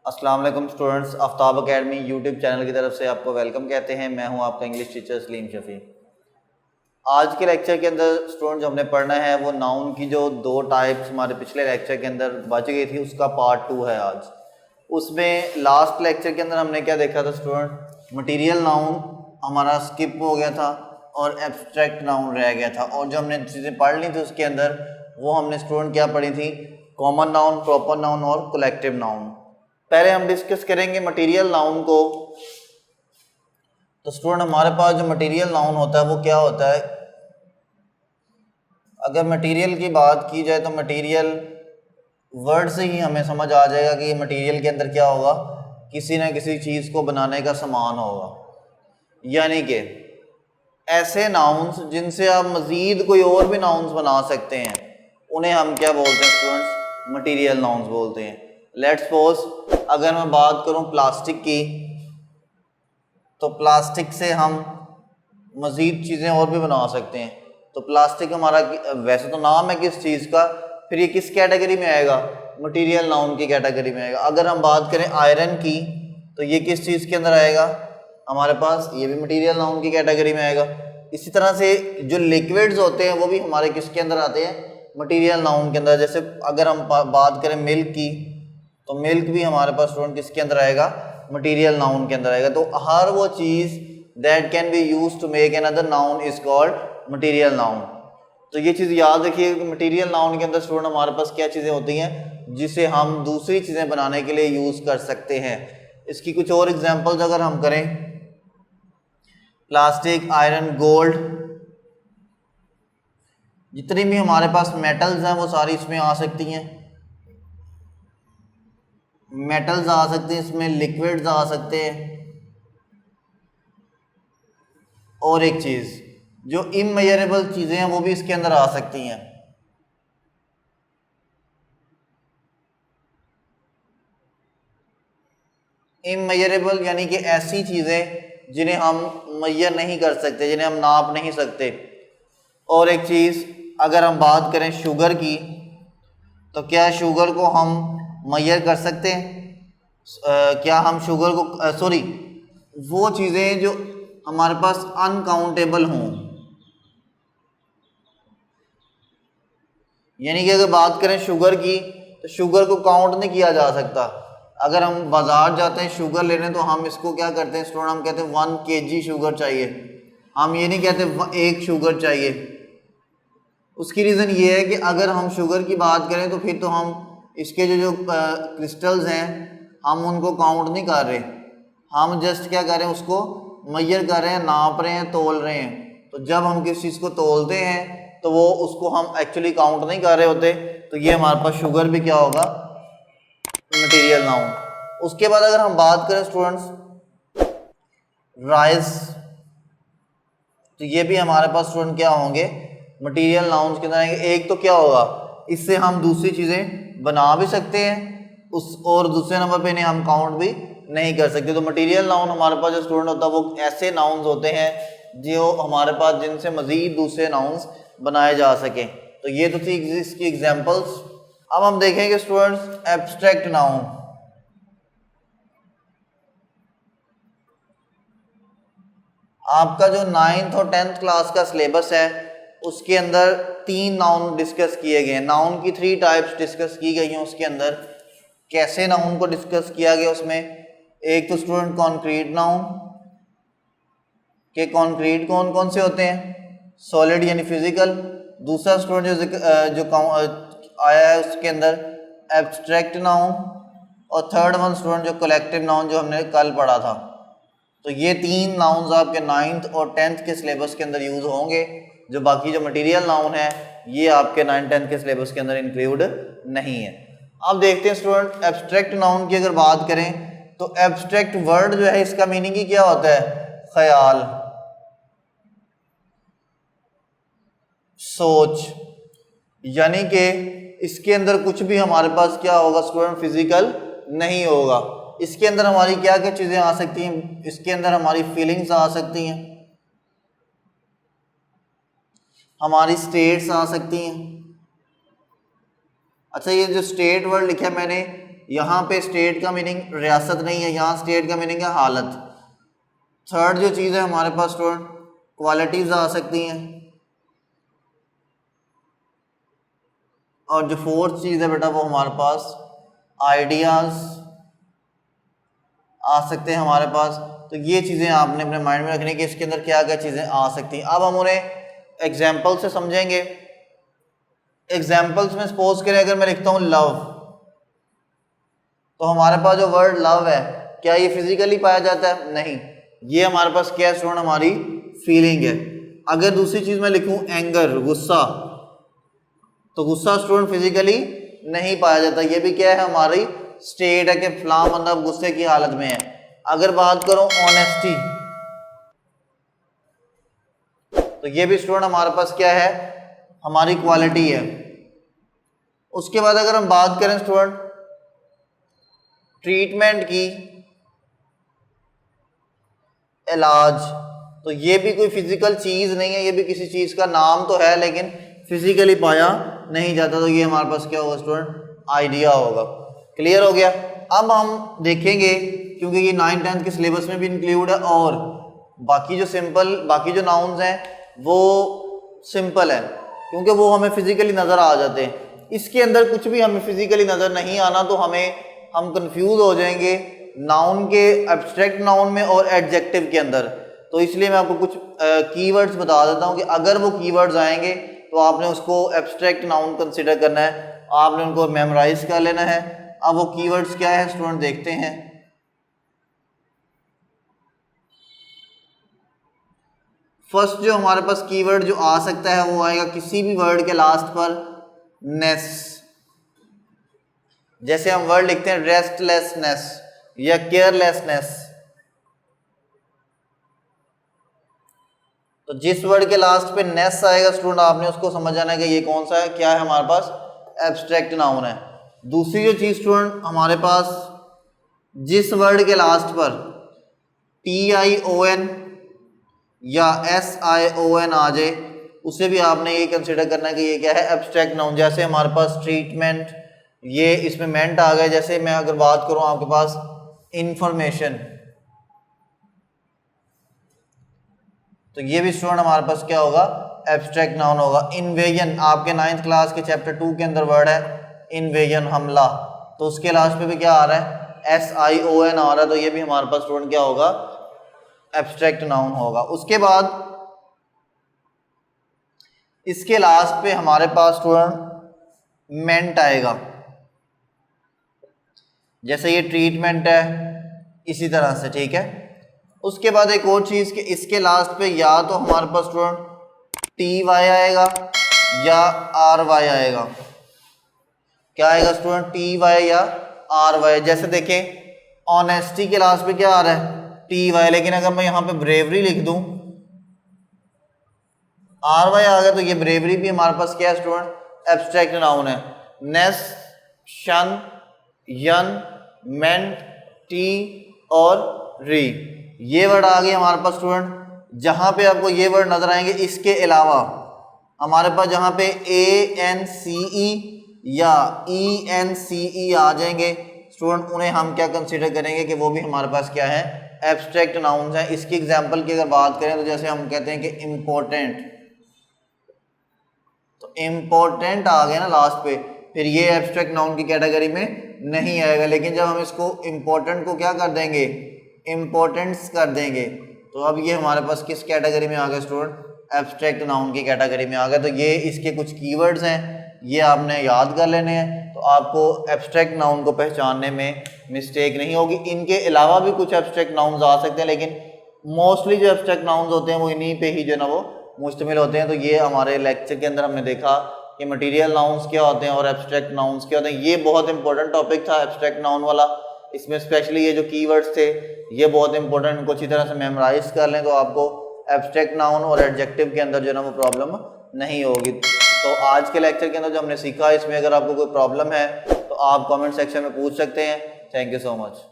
अस्सलाम वालेकुम students, Aftab academy YouTube channel की तरफ से आपको वेलकम कहते हैं। मैं हूं आपका इंग्लिश टीचर सलीम शफी। आज के लेक्चर के अंदर स्टूडेंट जो हमने पढ़ना है वो नाउन की जो दो टाइप्स हमारे पिछले लेक्चर के अंदर बच गई थी उसका पार्ट 2 है आज। उसमें लास्ट लेक्चर के अंदर हमने क्या देखा था स्टूडेंट, मटीरियल नाउन हमारा स्किप हो गया था और एब्स्ट्रैक्ट नाउन रह गया था। और जो हमने चीज़ें पढ़ ली थी उसके अंदर वो हमने स्टूडेंट क्या पढ़ी थी, कॉमन नाउन, प्रॉपर नाउन और कलेक्टिव नाउन। पहले हम डिस्कस करेंगे मटेरियल नाउन को। तो स्टूडेंट हमारे पास जो मटेरियल नाउन होता है वो क्या होता है। अगर मटेरियल की बात की जाए तो मटेरियल वर्ड से ही हमें समझ आ जाएगा कि मटेरियल के अंदर क्या होगा, किसी ना किसी चीज़ को बनाने का सामान होगा। यानी कि ऐसे नाउन्स जिनसे आप मज़ीद कोई और भी नाउन्स बना सकते हैं उन्हें हम क्या बोलते हैं स्टूडेंट्स, मटेरियल नाउन्स बोलते हैं। लेट्स सपोज अगर मैं बात करूं प्लास्टिक की, तो प्लास्टिक से हम मज़ीद चीज़ें और भी बना सकते हैं। तो प्लास्टिक हमारा वैसे तो नाम है किस चीज़ का, फिर ये किस कैटेगरी में आएगा, मटेरियल नाउन की कैटेगरी में आएगा। अगर हम बात करें आयरन की तो ये किस चीज़ के अंदर आएगा हमारे पास, ये भी मटेरियल नाउन की कैटेगरी में आएगा। इसी तरह से जो लिक्विड्स होते हैं वो भी हमारे किसके अंदर आते हैं, मटेरियल नाउन के अंदर। जैसे अगर हम बात करें मिल्क की तो मिल्क भी हमारे पास स्टूडेंट किसके अंदर आएगा, मटेरियल नाउन के अंदर आएगा। तो हर वो चीज़ that can be use to make another noun is called material noun. तो ये चीज़ याद रखिए कि मटेरियल नाउन के अंदर स्टूडेंट हमारे पास क्या चीज़ें होती हैं जिसे हम दूसरी चीज़ें बनाने के लिए यूज़ कर सकते हैं। इसकी कुछ और एग्जांपल्स अगर हम करें, प्लास्टिक, आयरन, गोल्ड, जितनी भी हमारे पास मेटल्स हैं वो सारी इसमें आ सकती हैं। मेटल्स आ सकते हैं इसमें, लिक्विड्स आ सकते हैं। और एक चीज़ जो इमेजरेबल चीज़ें हैं वो भी इसके अंदर आ सकती हैं। इमेजरेबल यानी कि ऐसी चीज़ें जिन्हें हम मैयर नहीं कर सकते, जिन्हें हम नाप नहीं सकते। और एक चीज़ अगर हम बात करें शुगर की, तो क्या शुगर को हम मैयर कर सकते हैं? क्या हम शुगर को सॉरी वो चीज़ें जो हमारे पास अनकाउंटेबल हों, यानी कि अगर बात करें शुगर की तो शुगर को काउंट नहीं किया जा सकता। अगर हम बाज़ार जाते हैं शुगर लेने तो हम इसको क्या करते हैं स्टूडेंट, हम कहते हैं 1 kg शुगर चाहिए, हम ये नहीं कहते एक शुगर चाहिए। उसकी रीज़न ये है कि अगर हम शुगर की बात करें तो फिर तो हम इसके जो क्रिस्टल्स हैं हम उनको काउंट नहीं कर रहे, हम जस्ट क्या कर रहे हैं, उसको मैयर कर रहे हैं, नाप रहे हैं, तोल रहे हैं। तो जब हम किसी चीज़ को तोलते हैं तो वो उसको हम एक्चुअली काउंट नहीं कर रहे होते। तो ये हमारे पास शुगर भी क्या होगा, मटेरियल नाउन। उसके बाद अगर हम बात करें स्टूडेंट्स राइस, तो ये भी हमारे पास स्टूडेंट क्या होंगे, मटेरियल नाउन्स के अंदर आएंगे। एक तो क्या होगा, इससे हम दूसरी चीज़ें बना भी सकते हैं उस, और दूसरे नंबर पे इन्हें हम काउंट भी नहीं कर सकते। तो मटेरियल नाउन हमारे पास जो स्टूडेंट होता है वो ऐसे नाउन्स होते हैं जो हमारे पास जिनसे मज़ीद दूसरे नाउन्स बनाए जा सकें। तो ये तो थी इसकी एग्जांपल्स। अब हम देखेंगे स्टूडेंट्स एब्स्ट्रैक्ट नाउन। आपका जो 9th और 10th क्लास का सिलेबस है उसके अंदर 3 नाउन डिस्कस किए गए हैं। नाउन की 3 टाइप्स डिस्कस की गई हैं। उसके अंदर कैसे नाउन को डिस्कस किया गया, उसमें एक तो स्टूडेंट कॉन्क्रीट नाउन के कॉन्क्रीट कौन कौन से होते हैं, सॉलिड यानी फिजिकल। दूसरा स्टूडेंट जो आया है उसके अंदर एब्स्ट्रैक्ट नाउन, और थर्ड वन स्टूडेंट जो कलेक्टिव नाउन जो हमने कल पढ़ा था। तो ये 3 नाउन्स आपके 9th और 10th के सिलेबस के अंदर यूज़ होंगे। जो बाकी जो मटेरियल नाउन है ये आपके 9th 10th के सिलेबस के अंदर इंक्लूड नहीं है। अब देखते हैं स्टूडेंट एब्स्ट्रैक्ट नाउन की अगर बात करें तो एब्स्ट्रैक्ट वर्ड जो है इसका मीनिंग ही क्या होता है, ख्याल, सोच। यानी कि इसके अंदर कुछ भी हमारे पास क्या होगा स्टूडेंट, फिजिकल नहीं होगा। इसके अंदर हमारी क्या क्या चीज़ें आ सकती हैं, इसके अंदर हमारी फीलिंग्स आ सकती हैं, हमारी स्टेट्स आ सकती हैं। अच्छा, ये जो स्टेट वर्ड लिखा है मैंने यहाँ पे स्टेट का मीनिंग रियासत नहीं है, यहाँ स्टेट का मीनिंग है हालत। थर्ड जो चीज़ है हमारे पास स्टूडेंट क्वालिटीज़ आ सकती हैं, और जो फोर्थ चीज़ है बेटा वो हमारे पास आइडियाज़ आ सकते हैं हमारे पास। तो ये चीज़ें आपने अपने माइंड में रखनी कि इसके अंदर क्या क्या चीज़ें आ सकती हैं। अब हम उन्हें एग्जाम्पल से समझेंगे। एग्जाम्पल्स में सपोज करें अगर मैं लिखता हूँ लव, तो हमारे पास जो वर्ड लव है क्या ये फिजिकली पाया जाता है? नहीं, ये हमारे पास क्या है स्टूडेंट? हमारी फीलिंग है। अगर दूसरी चीज़ मैं लिखूँ एंगर, गुस्सा, तो गुस्सा स्टूडेंट फिजिकली नहीं पाया जाता, ये भी क्या है? हमारी स्टेट है कि फलां बंदा गुस्से की हालत में है। अगर बात करो ऑनेस्टी, तो ये भी स्टूडेंट हमारे पास क्या है? हमारी क्वालिटी है। उसके बाद अगर हम बात करें स्टूडेंट ट्रीटमेंट की, इलाज, तो ये भी कोई फिजिकल चीज नहीं है, ये भी किसी चीज का नाम तो है लेकिन फिजिकली पाया नहीं जाता। तो ये हमारे पास क्या होगा स्टूडेंट? आइडिया होगा। क्लियर हो गया? अब हम देखेंगे क्योंकि ये 9th 10th के सिलेबस में भी इंक्लूड है, और बाकी जो नाउन्स हैं वो सिंपल है क्योंकि वो हमें फिजिकली नज़र आ जाते हैं। इसके अंदर कुछ भी हमें फिजिकली नज़र नहीं आना तो हम कंफ्यूज हो जाएंगे नाउन के, एब्स्ट्रैक्ट नाउन में और एडजेक्टिव के अंदर। तो इसलिए मैं आपको कुछ कीवर्ड्स बता देता हूँ कि अगर वो कीवर्ड्स आएंगे तो आपने उसको एब्स्ट्रैक्ट नाउन कंसिडर करना है, आपने उनको मेमोराइज कर लेना है। अब वो कीवर्ड्स क्या है स्टूडेंट देखते हैं। फर्स्ट जो हमारे पास कीवर्ड जो आ सकता है वो आएगा किसी भी वर्ड के लास्ट पर नेस। जैसे हम वर्ड लिखते हैं रेस्टलेसनेस या केयरलेसनेस, तो जिस वर्ड के लास्ट पे नेस आएगा स्टूडेंट आपने उसको समझ जाना है कि ये कौन सा है, क्या है हमारे पास? एब्स्ट्रैक्ट नाउन है। दूसरी जो चीज स्टूडेंट हमारे पास जिस वर्ड के लास्ट पर TION या SION आ जाए उसे भी आपने ये कंसिडर करना है कि ये क्या है? Abstract noun. जैसे हमारे पास ट्रीटमेंट, ये इसमें मेंट आ गया। जैसे मैं अगर बात करूं आपके पास इंफॉर्मेशन, तो ये भी स्टूडेंट हमारे पास क्या होगा? एब्स्ट्रैक्ट नाउन होगा। इन्वेजन, आपके 9th क्लास के चैप्टर 2 के अंदर वर्ड है इन्वेजन, हमला, तो उसके लास्ट पे भी क्या आ रहा है? SION आ रहा है, तो ये भी हमारे पास स्टूडेंट क्या होगा? एब्स्ट्रैक्ट नाउन होगा। उसके बाद इसके लास्ट पे हमारे पास स्टूडेंट मेंट आएगा। जैसे ये ट्रीटमेंट है इसी तरह से, ठीक है। उसके बाद एक और चीज कि इसके लास्ट पे या तो हमारे पास स्टूडेंट TY आएगा या RY आएगा। क्या आएगा स्टूडेंट? TY या RY। जैसे देखें ऑनेस्टी के लास्ट पे क्या आ रहा है? TY, लेकिन अगर मैं यहाँ पे ब्रेवरी लिख दूं RY आ गया, तो ये ब्रेवरी भी हमारे पास क्या है स्टूडेंट? एब्स्ट्रैक्ट नाउन है। नेस, शन, यन, मेंट, टी और री, ये वर्ड आ गए हमारे पास स्टूडेंट। जहां पे आपको ये वर्ड नजर आएंगे इसके अलावा हमारे पास जहां पे ANCE या ENCE आ जाएंगे स्टूडेंट, उन्हें हम क्या कंसीडर करेंगे कि वो भी हमारे पास क्या है? एब्स्ट्रैक्ट नाउन्स हैं। इसकी एग्जांपल की अगर बात करें तो जैसे हम कहते हैं कि इम्पोर्टेंट, तो इम्पोर्टेंट आ गया ना लास्ट पे, फिर ये एब्स्ट्रैक्ट नाउन की कैटेगरी में नहीं आएगा। लेकिन जब हम इसको इम्पोर्टेंट को क्या कर देंगे? इम्पोर्टेंट्स कर देंगे, तो अब ये हमारे पास किस कैटेगरी में आ गया स्टूडेंट? एब्स्ट्रैक्ट नाउन की कैटेगरी में आ गया। तो ये इसके कुछ कीवर्ड्स हैं, ये आपने याद कर लेने हैं, तो आपको एब्स्ट्रैक्ट नाउन को पहचानने में मिस्टेक नहीं होगी। इनके अलावा भी कुछ एब्स्ट्रैक्ट नाउन्स आ सकते हैं, लेकिन मोस्टली जो एब्स्ट्रैक्ट नाउन्स होते हैं वो इन्हीं पे ही जो है ना वो मुश्तमिल होते हैं। तो ये हमारे लेक्चर के अंदर हमने देखा कि मटेरियल नाउन्स क्या होते हैं और एब्स्ट्रैक्ट नाउन्स क्या होते हैं। ये बहुत इंपॉर्टेंट टॉपिक था एब्स्ट्रैक्ट नाउन वाला। इसमें स्पेशली ये जो कीवर्ड्स थे ये बहुत इंपॉर्टेंट, इनको अच्छी तरह से मेमोराइज कर लें तो आपको एब्स्ट्रैक्ट नाउन और एडजेक्टिव के अंदर जो है ना वो प्रॉब्लम नहीं होगी। तो आज के लेक्चर के अंदर जो हमने सीखा, इसमें अगर आपको कोई प्रॉब्लम है तो आप कमेंट सेक्शन में पूछ सकते हैं। Thank you so much.